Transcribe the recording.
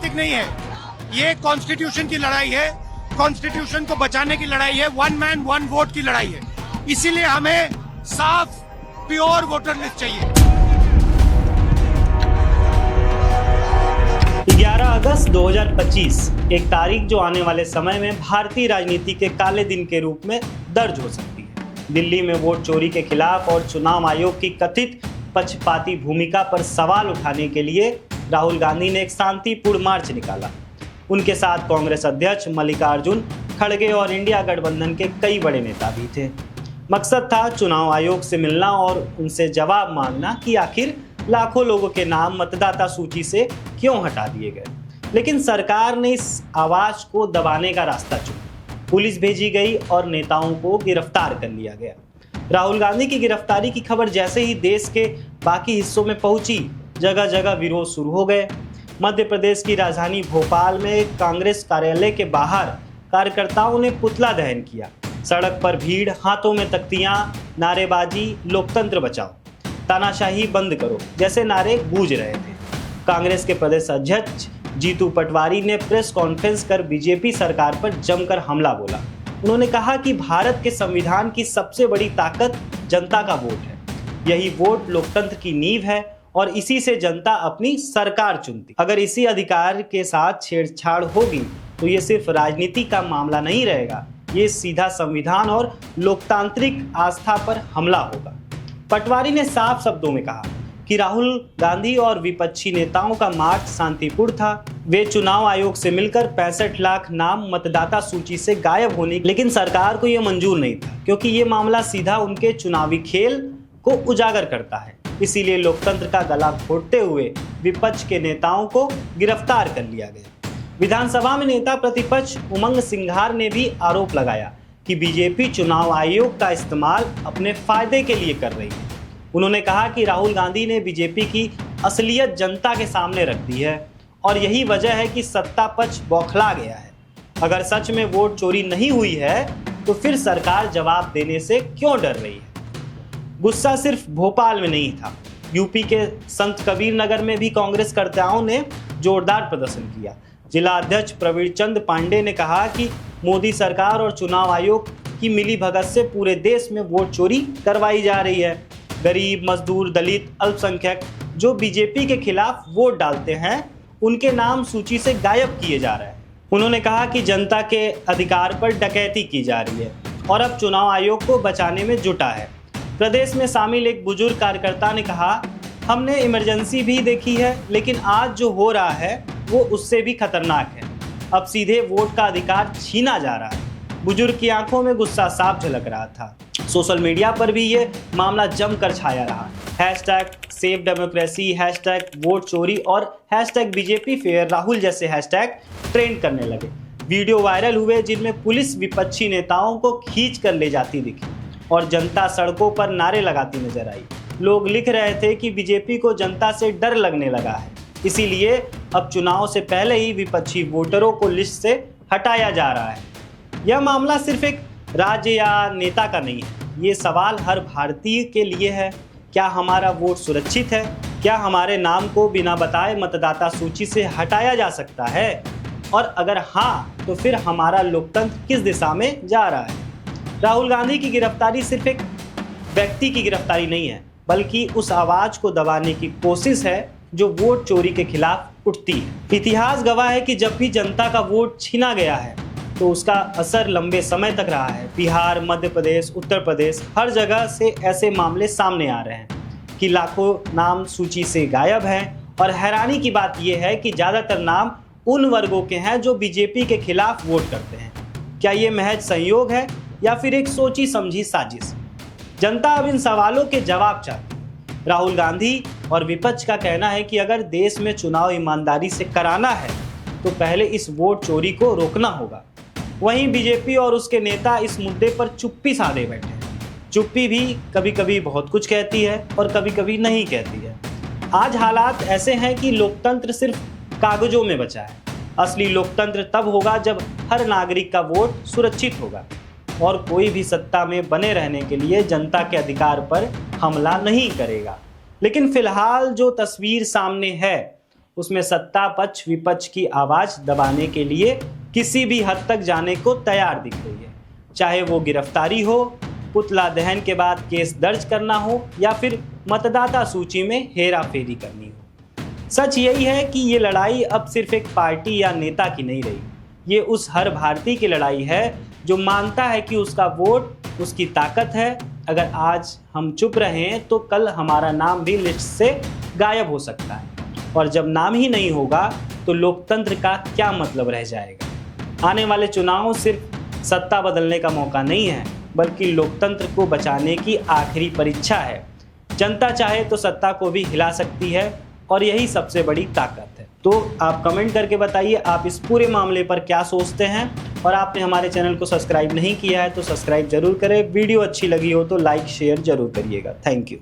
राजनीतिक नहीं है, ये कॉन्स्टिट्यूशन की लड़ाई है। कॉन्स्टिट्यूशन को बचाने की लड़ाई है, वन मैन वन वोट की लड़ाई है। इसीलिए हमें साफ प्योर वोटर लिस्ट चाहिए। 11 अगस्त 2025 एक तारीख जो आने वाले समय में भारतीय राजनीति के काले दिन के रूप में दर्ज हो सकती है। दिल्ली में वोट चोरी के खिलाफ और चुनाव आयोग की कथित पक्षपाती भूमिका पर सवाल उठाने के लिए राहुल गांधी ने एक शांतिपूर्ण मार्च निकाला। उनके साथ कांग्रेस अध्यक्ष मल्लिकार्जुन खड़गे और इंडिया गठबंधन के कई बड़े नेता भी थे। मकसद था चुनाव आयोग से मिलना और उनसे जवाब मांगना कि आखिर लाखों लोगों के नाम मतदाता सूची से क्यों हटा दिए गए। लेकिन सरकार ने इस आवाज को दबाने का रास्ता चुना। पुलिस भेजी गई और नेताओं को गिरफ्तार कर लिया गया। राहुल गांधी की गिरफ्तारी की खबर जैसे ही देश के बाकी हिस्सों में पहुंची, जगह जगह विरोध शुरू हो गए। मध्य प्रदेश की राजधानी भोपाल में कांग्रेस कार्यालय के बाहर कार्यकर्ताओं ने पुतला दहन किया। सड़क पर भीड़, हाथों में तख्तियां, नारेबाजी, लोकतंत्र बचाओ, तानाशाही बंद करो जैसे नारे गूंज रहे थे। कांग्रेस के प्रदेश अध्यक्ष जीतू पटवारी ने प्रेस कॉन्फ्रेंस कर बीजेपी सरकार पर जमकर हमला बोला। उन्होंने कहा कि भारत के संविधान की सबसे बड़ी ताकत जनता का वोट है। यही वोट लोकतंत्र की नींव है और इसी से जनता अपनी सरकार चुनती। अगर इसी अधिकार के साथ छेड़छाड़ होगी तो ये सिर्फ राजनीति का मामला नहीं रहेगा, ये सीधा संविधान और लोकतांत्रिक आस्था पर हमला होगा। पटवारी ने साफ शब्दों में कहा कि राहुल गांधी और विपक्षी नेताओं का मार्च शांतिपूर्ण था। वे चुनाव आयोग से मिलकर 65 लाख नाम मतदाता सूची से गायब होने, लेकिन सरकार को यह मंजूर नहीं था क्योंकि ये मामला सीधा उनके चुनावी खेल को उजागर करता है। इसीलिए लोकतंत्र का गला घोटते हुए विपक्ष के नेताओं को गिरफ्तार कर लिया गया। विधानसभा में नेता प्रतिपक्ष उमंग सिंघार ने भी आरोप लगाया कि बीजेपी चुनाव आयोग का इस्तेमाल अपने फायदे के लिए कर रही है। उन्होंने कहा कि राहुल गांधी ने बीजेपी की असलियत जनता के सामने रख दी है और यही वजह है कि सत्ता पक्ष बौखला गया है। अगर सच में वोट चोरी नहीं हुई है तो फिर सरकार जवाब देने से क्यों डर रही है। गुस्सा सिर्फ भोपाल में नहीं था, यूपी के संत कबीर नगर में भी कांग्रेस कार्यकर्ताओं ने जोरदार प्रदर्शन किया। जिला अध्यक्ष प्रवीण चंद पांडे ने कहा कि मोदी सरकार और चुनाव आयोग की मिलीभगत से पूरे देश में वोट चोरी करवाई जा रही है। गरीब, मजदूर, दलित, अल्पसंख्यक जो बीजेपी के खिलाफ वोट डालते हैं उनके नाम सूची से गायब किए जा रहे हैं। उन्होंने कहा कि जनता के अधिकार पर डकैती की जा रही है और अब चुनाव आयोग को बचाने में जुटा है। प्रदेश में शामिल एक बुजुर्ग कार्यकर्ता ने कहा, हमने इमरजेंसी भी देखी है लेकिन आज जो हो रहा है वो उससे भी खतरनाक है। अब सीधे वोट का अधिकार छीना जा रहा है। बुजुर्ग की आंखों में गुस्सा साफ झलक रहा था। सोशल मीडिया पर भी ये मामला जमकर छाया रहा। Hashtag save democracy, hashtag vote चोरी और हैशटैग बीजेपी फेयर राहुल जैसे हैशटैग ट्रेंड करने लगे। वीडियो वायरल हुए जिनमें पुलिस विपक्षी नेताओं को खींच कर ले जाती दिखी और जनता सड़कों पर नारे लगाती नजर आई। लोग लिख रहे थे कि बीजेपी को जनता से डर लगने लगा है, इसीलिए अब चुनाव से पहले ही विपक्षी वोटरों को लिस्ट से हटाया जा रहा है। यह मामला सिर्फ एक राज्य या नेता का नहीं है, ये सवाल हर भारतीय के लिए है। क्या हमारा वोट सुरक्षित है? क्या हमारे नाम को बिना बताए मतदाता सूची से हटाया जा सकता है? और अगर हाँ, तो फिर हमारा लोकतंत्र किस दिशा में जा रहा है? राहुल गांधी की गिरफ्तारी सिर्फ एक व्यक्ति की गिरफ्तारी नहीं है, बल्कि उस आवाज को दबाने की कोशिश है जो वोट चोरी के खिलाफ उठती है। इतिहास गवाह है कि जब भी जनता का वोट छीना गया है तो उसका असर लंबे समय तक रहा है। बिहार, मध्य प्रदेश, उत्तर प्रदेश, हर जगह से ऐसे मामले सामने आ रहे हैं कि लाखों नाम सूची से गायब हैं। और हैरानी की बात यह है कि ज़्यादातर नाम उन वर्गों के हैं जो बीजेपी के खिलाफ वोट करते हैं। क्या ये महज संयोग है या फिर एक सोची समझी साजिश? जनता अब इन सवालों के जवाब चाहती है। राहुल गांधी और विपक्ष का कहना है कि अगर देश में चुनाव ईमानदारी से कराना है तो पहले इस वोट चोरी को रोकना होगा। वहीं बीजेपी और उसके नेता इस मुद्दे पर चुप्पी साधे बैठे हैं। चुप्पी भी कभी कभी बहुत कुछ कहती है और कभी कभी नहीं कहती है। आज हालात ऐसे हैं कि लोकतंत्र सिर्फ कागजों में बचा है। असली लोकतंत्र तब होगा जब हर नागरिक का वोट सुरक्षित होगा और कोई भी सत्ता में बने रहने के लिए जनता के अधिकार पर हमला नहीं करेगा। लेकिन फिलहाल जो तस्वीर सामने है उसमें सत्ता पक्ष विपक्ष की आवाज दबाने के लिए किसी भी हद तक जाने को तैयार दिख रही है, चाहे वो गिरफ्तारी हो, पुतला दहन के बाद केस दर्ज करना हो या फिर मतदाता सूची में हेरा फेरी करनी हो। सच यही है कि ये लड़ाई अब सिर्फ एक पार्टी या नेता की नहीं रही, ये उस हर भारतीय की लड़ाई है जो मानता है कि उसका वोट उसकी ताकत है। अगर आज हम चुप रहें तो कल हमारा नाम भी लिस्ट से गायब हो सकता है, और जब नाम ही नहीं होगा तो लोकतंत्र का क्या मतलब रह जाएगा। आने वाले चुनाव सिर्फ सत्ता बदलने का मौका नहीं है, बल्कि लोकतंत्र को बचाने की आखिरी परीक्षा है। जनता चाहे तो सत्ता को भी हिला सकती है, और यही सबसे बड़ी ताकत है। तो आप कमेंट करके बताइए आप इस पूरे मामले पर क्या सोचते हैं, और आपने हमारे चैनल को सब्सक्राइब नहीं किया है तो सब्सक्राइब जरूर करें। वीडियो अच्छी लगी हो तो लाइक शेयर जरूर करिएगा। Thank you.